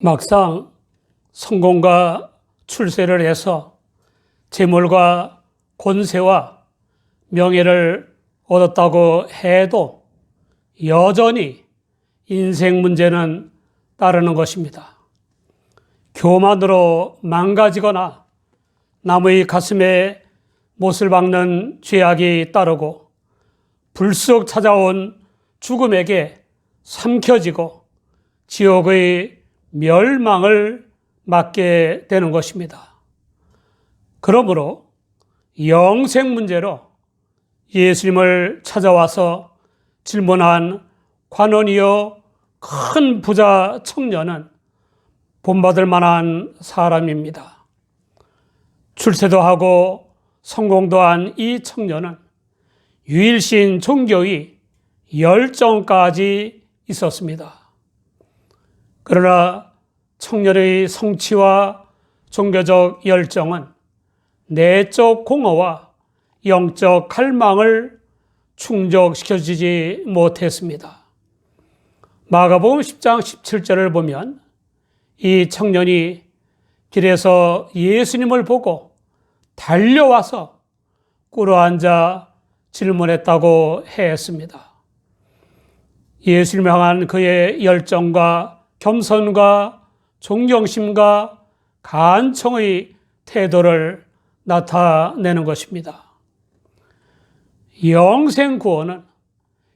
막상 성공과 출세를 해서 재물과 권세와 명예를 얻었다고 해도 여전히 인생 문제는 따르는 것입니다. 교만으로 망가지거나 남의 가슴에 못을 박는 죄악이 따르고 불쑥 찾아온 죽음에게 삼켜지고 지옥의 멸망을 맞게 되는 것입니다. 그러므로 영생 문제로 예수님을 찾아와서 질문한 관원이요 큰 부자 청년은 본받을 만한 사람입니다. 출세도 하고 성공도 한 이 청년은 유일신 종교의 열정까지 있었습니다. 그러나 청년의 성취와 종교적 열정은 내적 공허와 영적 갈망을 충족시켜주지 못했습니다. 마가복음 10장 17절을 보면 이 청년이 길에서 예수님을 보고 달려와서 꿇어앉아 질문했다고 했습니다. 예수님을 향한 그의 열정과 겸손과 존경심과 간청의 태도를 나타내는 것입니다. 영생 구원은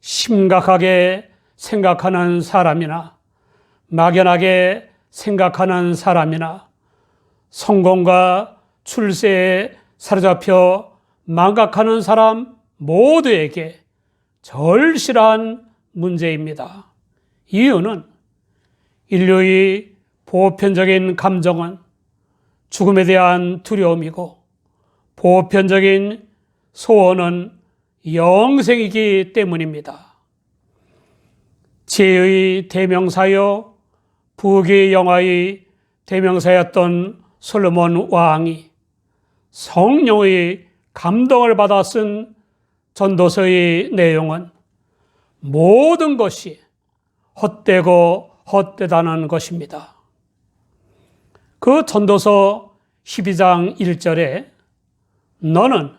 심각하게 생각하는 사람이나 막연하게 생각하는 사람이나 성공과 출세에 사로잡혀 망각하는 사람 모두에게 절실한 문제입니다. 이유는 인류의 보편적인 감정은 죽음에 대한 두려움이고 보편적인 소원은 영생이기 때문입니다. 지혜의 대명사요 부귀 영화의 대명사였던 솔로몬 왕이 성령의 감동을 받아 쓴 전도서의 내용은 모든 것이 헛되고 헛되다는 것입니다. 그 전도서 12장 1절에 너는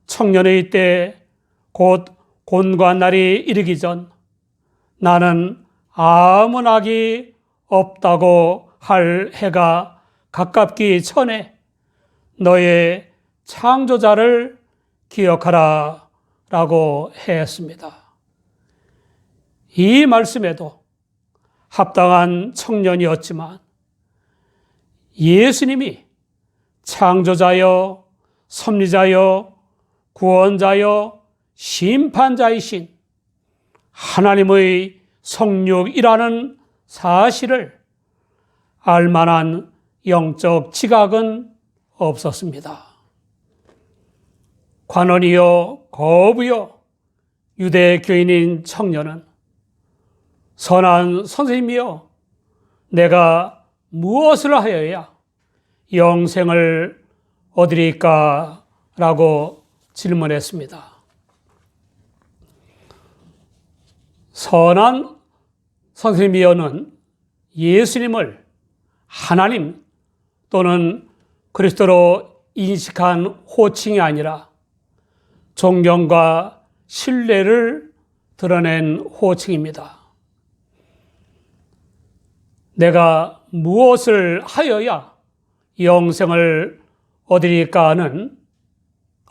청년의 때 곧 곤고한 날이 이르기 전 나는 아무 낙이 없다고 할 해가 가깝기 전에 너의 창조자를 기억하라 라고 했습니다. 이 말씀에도 합당한 청년이었지만 예수님이 창조자여 섭리자여 구원자여 심판자이신 하나님의 성육이라는 사실을 알만한 영적 지각은 없었습니다. 관원이요 거부요 유대 교인인 청년은 선한 선생님이여 내가 무엇을 하여야 영생을 얻으리까? 라고 질문했습니다. 선한 선생님이여는 예수님을 하나님 또는 그리스도로 인식한 호칭이 아니라 존경과 신뢰를 드러낸 호칭입니다. 내가 무엇을 하여야 영생을 얻으리까 하는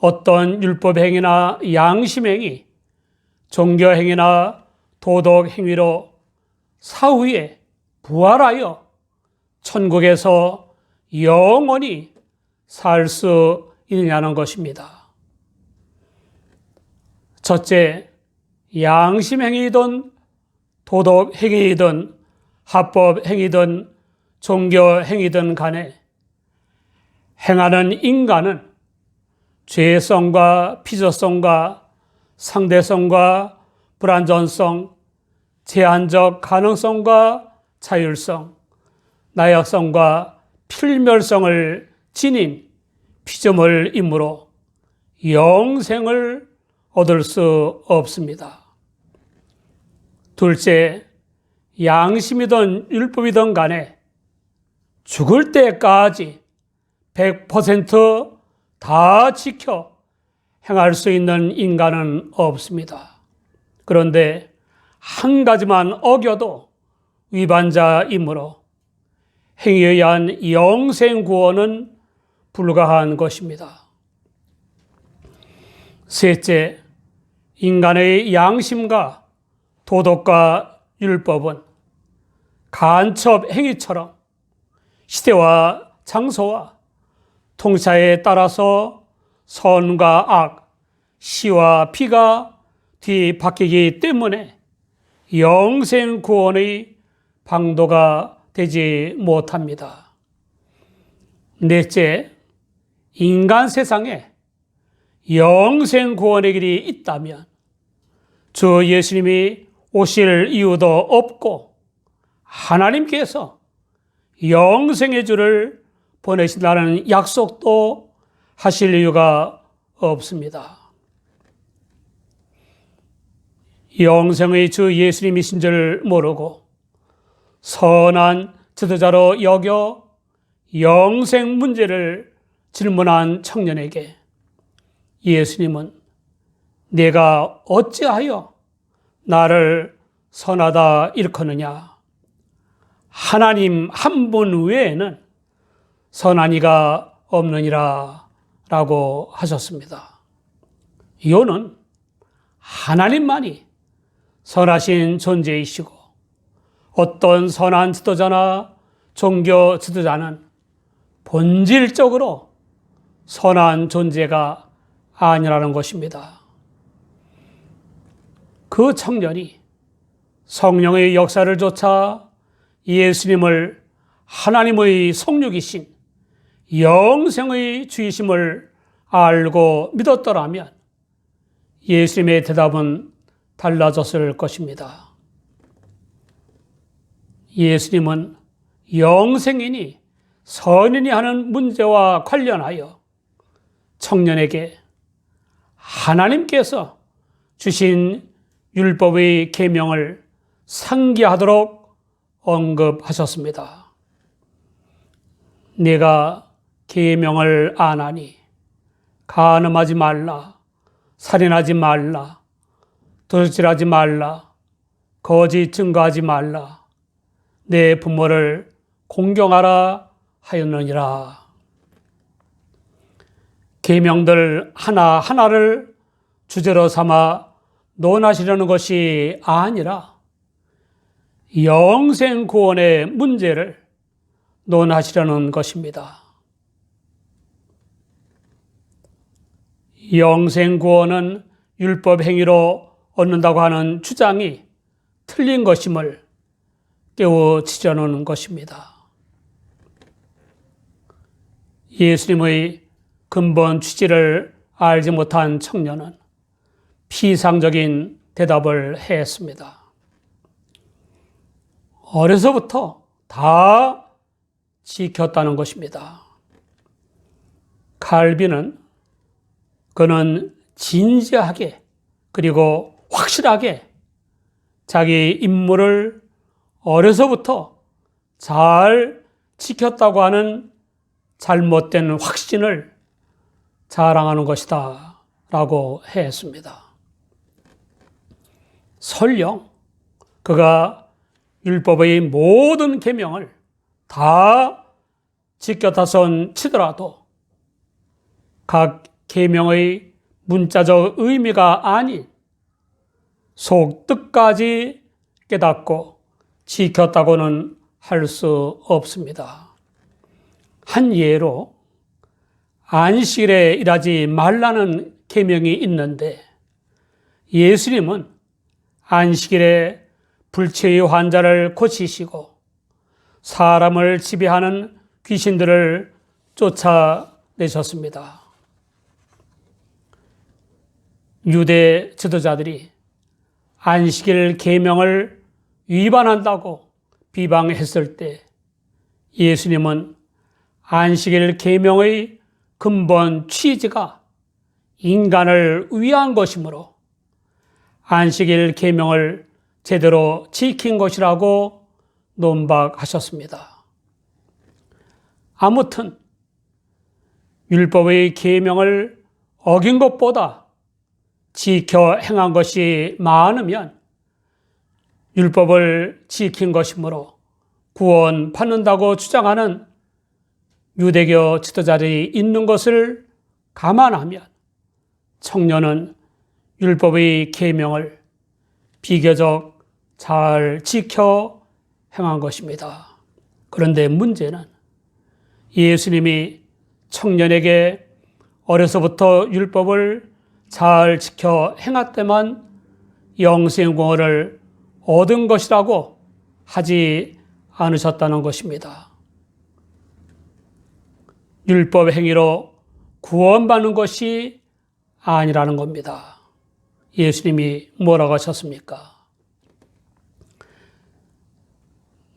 어떤 율법행위나 양심행위, 종교행위나 도덕행위로 사후에 부활하여 천국에서 영원히 살 수 있느냐는 것입니다. 첫째, 양심행위든 도덕행위든 합법행위든 종교행위든 간에 행하는 인간은 죄성과 피조성과 상대성과 불완전성, 제한적 가능성과 자율성, 나약성과 필멸성을 지닌 피조물이므로 영생을 얻을 수 없습니다. 둘째, 양심이든 율법이든 간에 죽을 때까지 100%다 지켜 행할 수 있는 인간은 없습니다. 그런데 한 가지만 어겨도 위반자이므로 행위에 의한 영생 구원은 불가한 것입니다. 셋째, 인간의 양심과 도덕과 율법은 간첩 행위처럼 시대와 장소와 통찰에 따라서 선과 악, 시와 비가 뒤바뀌기 때문에 영생 구원의 방도가 되지 못합니다. 넷째, 인간 세상에 영생 구원의 길이 있다면 주 예수님이 오실 이유도 없고 하나님께서 영생의 주를 보내신다는 약속도 하실 이유가 없습니다. 영생의 주 예수님이신 줄 모르고 선한 지도자로 여겨 영생 문제를 질문한 청년에게 예수님은 내가 어찌하여 나를 선하다 일컫느냐? 하나님 한 분 외에는 선한 이가 없느니라 라고 하셨습니다. 이유는 하나님만이 선하신 존재이시고 어떤 선한 지도자나 종교 지도자는 본질적으로 선한 존재가 아니라는 것입니다. 그 청년이 성령의 역사를 좇아 예수님을 하나님의 성육이신 영생의 주이심을 알고 믿었더라면 예수님의 대답은 달라졌을 것입니다. 예수님은 영생이니 선인이 하는 문제와 관련하여 청년에게 하나님께서 주신 율법의 계명을 상기하도록 언급하셨습니다. 내가 계명을 안하니 간음하지 말라, 살인하지 말라, 도둑질하지 말라, 거짓 증거하지 말라, 내 부모를 공경하라 하였느니라. 계명들 하나하나를 주제로 삼아 논하시려는 것이 아니라 영생 구원의 문제를 논하시려는 것입니다. 영생 구원은 율법 행위로 얻는다고 하는 주장이 틀린 것임을 깨우치려는 것입니다. 예수님의 근본 취지를 알지 못한 청년은 피상적인 대답을 했습니다. 어려서부터 다 지켰다는 것입니다. 칼빈은 그는 진지하게 그리고 확실하게 자기 임무를 어려서부터 잘 지켰다고 하는 잘못된 확신을 자랑하는 것이다 라고 했습니다. 설령 그가 율법의 모든 계명을 다 지켰다손 치더라도 각 계명의 문자적 의미가 아닌 속뜻까지 깨닫고 지켰다고는 할 수 없습니다. 한 예로 안식일에 일하지 말라는 계명이 있는데 예수님은 안식일에 불치의 환자를 고치시고 사람을 지배하는 귀신들을 쫓아내셨습니다. 유대 지도자들이 안식일 계명을 위반한다고 비방했을 때 예수님은 안식일 계명의 근본 취지가 인간을 위한 것이므로 안식일 계명을 제대로 지킨 것이라고 논박하셨습니다. 아무튼 율법의 계명을 어긴 것보다 지켜 행한 것이 많으면 율법을 지킨 것이므로 구원받는다고 주장하는 유대교 지도자들이 있는 것을 감안하면 청년은 율법의 계명을 비교적 잘 지켜 행한 것입니다. 그런데 문제는 예수님이 청년에게 어려서부터 율법을 잘 지켜 행했다만 영생구원을 얻은 것이라고 하지 않으셨다는 것입니다. 율법 행위로 구원받는 것이 아니라는 겁니다. 예수님이 뭐라고 하셨습니까?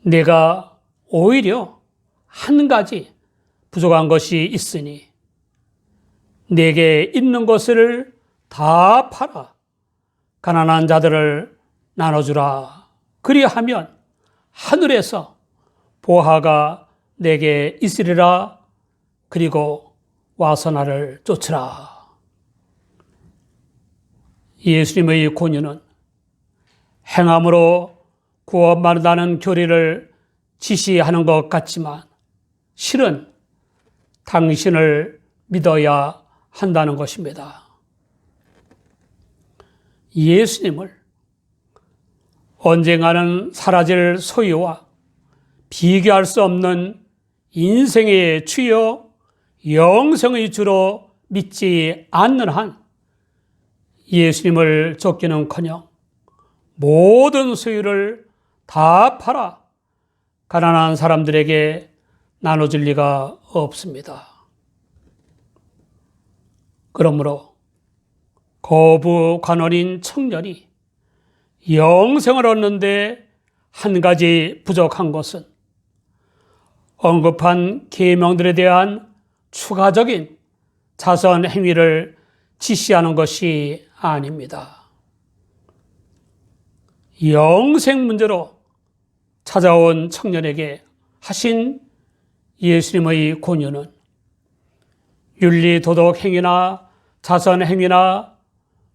내가 오히려 한 가지 부족한 것이 있으니 내게 있는 것을 다 팔아 가난한 자들을 나눠주라. 그리하면 하늘에서 보화가 내게 있으리라. 그리고 와서 나를 쫓으라. 예수님의 권유는 행함으로 구원받는다는 교리를 지시하는 것 같지만 실은 당신을 믿어야 한다는 것입니다. 예수님을 언젠가는 사라질 소유와 비교할 수 없는 인생의 주요 영생의 주로 믿지 않는 한 예수님을 쫓기는커녕 모든 소유를 다 팔아 가난한 사람들에게 나눠줄 리가 없습니다. 그러므로 거부관원인 청년이 영생을 얻는데 한 가지 부족한 것은 언급한 계명들에 대한 추가적인 자선 행위를 지시하는 것이 아닙니다. 영생 문제로 찾아온 청년에게 하신 예수님의 권유는 윤리 도덕 행위나 자선 행위나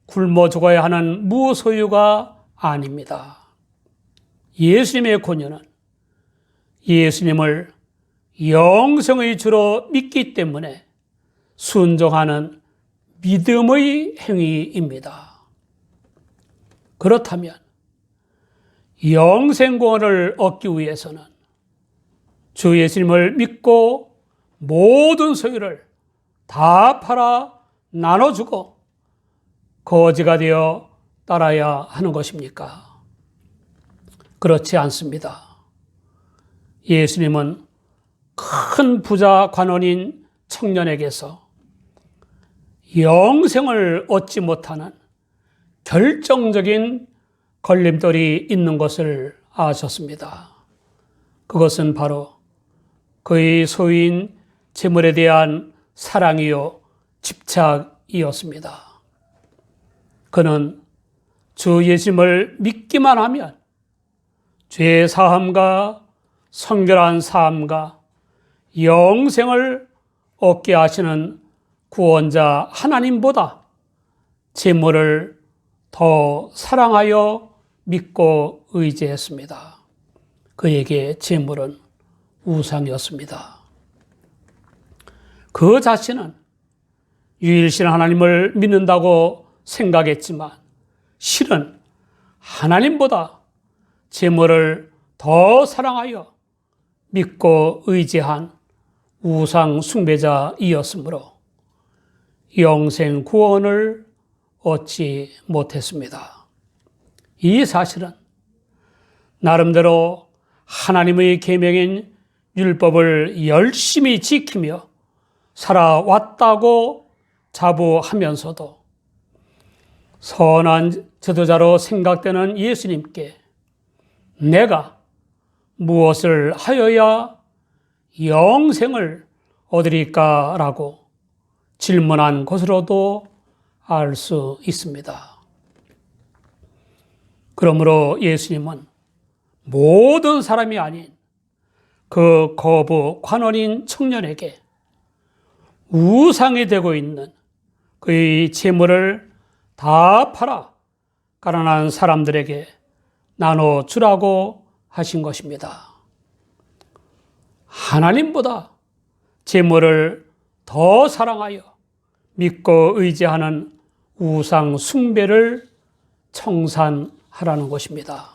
굶어 죽어야 하는 무소유가 아닙니다. 예수님의 권유는 예수님을 영생의 주로 믿기 때문에 순종하는 믿음의 행위입니다. 그렇다면 영생구원을 얻기 위해서는 주 예수님을 믿고 모든 소유를 다 팔아 나눠주고 거지가 되어 따라야 하는 것입니까? 그렇지 않습니다. 예수님은 큰 부자 관원인 청년에게서 영생을 얻지 못하는 결정적인 걸림돌이 있는 것을 아셨습니다. 그것은 바로 그의 소유인 재물에 대한 사랑이요 집착이었습니다. 그는 주 예수님을 믿기만 하면 죄 사함과 성결한 삶과 영생을 얻게 하시는 구원자 하나님보다 재물을 더 사랑하여 믿고 의지했습니다. 그에게 재물은 우상이었습니다. 그 자신은 유일신 하나님을 믿는다고 생각했지만 실은 하나님보다 재물을 더 사랑하여 믿고 의지한 우상 숭배자이었으므로 영생 구원을 얻지 못했습니다. 이 사실은 나름대로 하나님의 계명인 율법을 열심히 지키며 살아왔다고 자부하면서도 선한 지도자로 생각되는 예수님께 내가 무엇을 하여야 영생을 얻으리까라고 질문한 것으로도 알 수 있습니다. 그러므로 예수님은 모든 사람이 아닌 그 거부 관원인 청년에게 우상이 되고 있는 그의 재물을 다 팔아 가난한 사람들에게 나눠주라고 하신 것입니다. 하나님보다 재물을 더 사랑하여 믿고 의지하는 우상 숭배를 청산하라는 것입니다.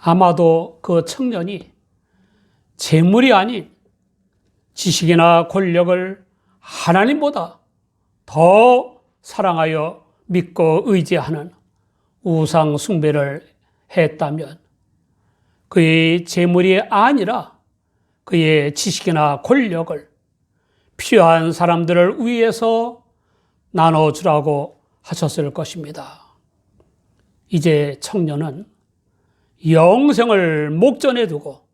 아마도 그 청년이 재물이 아닌 지식이나 권력을 하나님보다 더 사랑하여 믿고 의지하는 우상 숭배를 했다면 그의 재물이 아니라 그의 지식이나 권력을 필요한 사람들을 위해서 나눠주라고 하셨을 것입니다. 이제 청년은 영생을 목전에 두고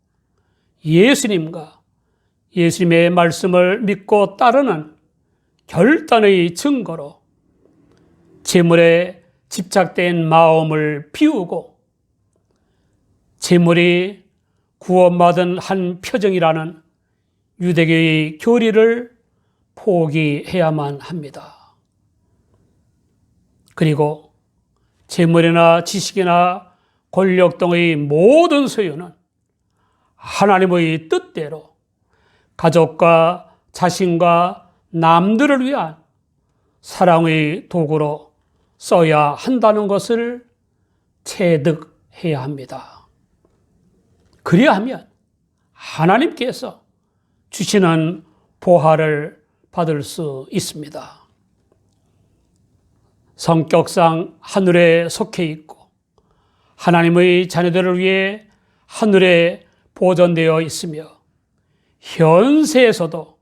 예수님과 예수님의 말씀을 믿고 따르는 결단의 증거로 재물에 집착된 마음을 비우고 재물이 구원받은 한 표정이라는 유대교의 교리를 포기해야만 합니다. 그리고 재물이나 지식이나 권력 등의 모든 소유는 하나님의 뜻대로 가족과 자신과 남들을 위한 사랑의 도구로 써야 한다는 것을 체득해야 합니다. 그리하면 하나님께서 주시는 보화를 받을 수 있습니다. 성격상 하늘에 속해 있고 하나님의 자녀들을 위해 하늘에 보존되어 있으며 현세에서도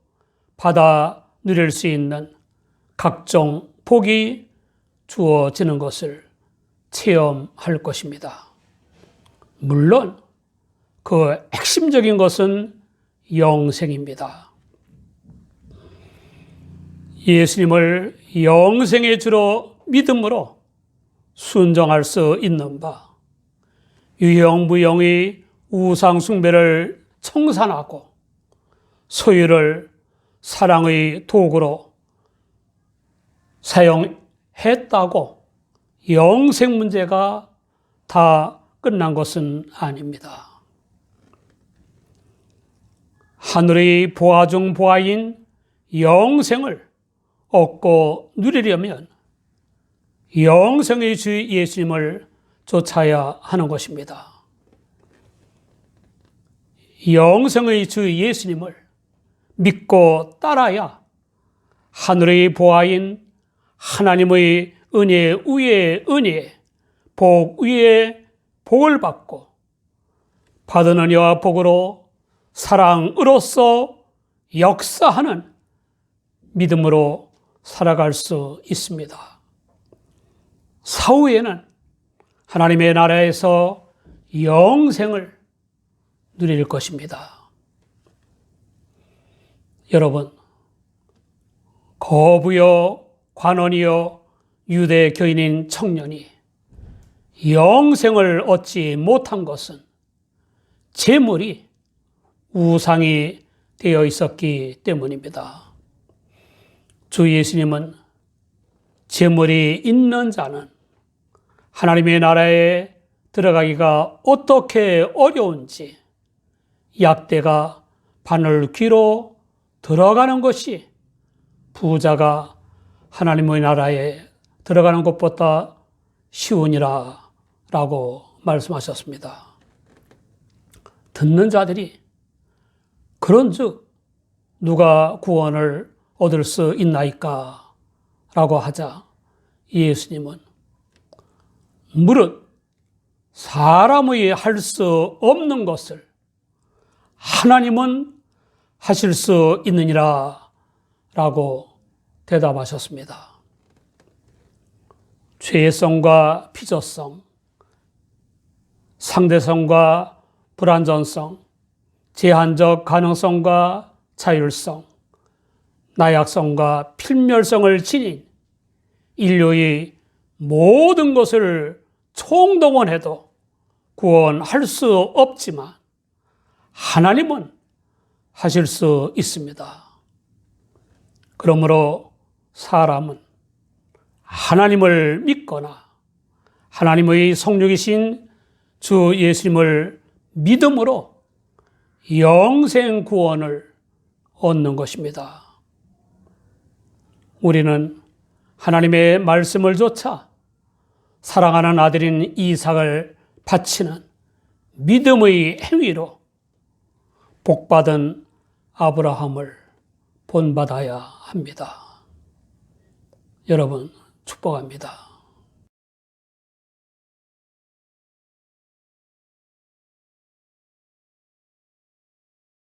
받아 누릴 수 있는 각종 복이 주어지는 것을 체험할 것입니다. 물론 그 핵심적인 것은 영생입니다. 예수님을 영생의 주로 믿음으로 순종할 수 있는 바, 유형무형의 우상 숭배를 청산하고 소유를 사랑의 도구로 사용했다고 영생 문제가 다 끝난 것은 아닙니다. 하늘의 보화 중 보화인 영생을 얻고 누리려면 영생의 주 예수님을 쫓아야 하는 것입니다. 영생의 주 예수님을 믿고 따라야 하늘의 보화인 하나님의 은혜 위에 은혜, 복 위에 복을 받고 받은 은혜와 복으로 사랑으로서 역사하는 믿음으로 살아갈 수 있습니다. 사후에는 하나님의 나라에서 영생을 누릴 것입니다. 여러분, 거부요 관원이요 유대교인인 청년이 영생을 얻지 못한 것은 재물이 우상이 되어 있었기 때문입니다. 주 예수님은 재물이 있는 자는 하나님의 나라에 들어가기가 어떻게 어려운지 약대가 바늘 귀로 들어가는 것이 부자가 하나님의 나라에 들어가는 것보다 쉬우니라 라고 말씀하셨습니다. 듣는 자들이 그런즉 누가 구원을 얻을 수 있나이까 라고 하자 예수님은 무릇 사람의 할 수 없는 것을 하나님은 하실 수 있느니라 라고 대답하셨습니다. 죄성과 피조성, 상대성과 불완전성, 제한적 가능성과 자율성, 나약성과 필멸성을 지닌 인류의 모든 것을 총동원해도 구원할 수 없지만 하나님은 하실 수 있습니다. 그러므로 사람은 하나님을 믿거나 하나님의 성육이신 주 예수님을 믿음으로 영생 구원을 얻는 것입니다. 우리는 하나님의 말씀을 조차 사랑하는 아들인 이삭을 바치는 믿음의 행위로 복받은 아브라함을 본받아야 합니다. 여러분 축복합니다.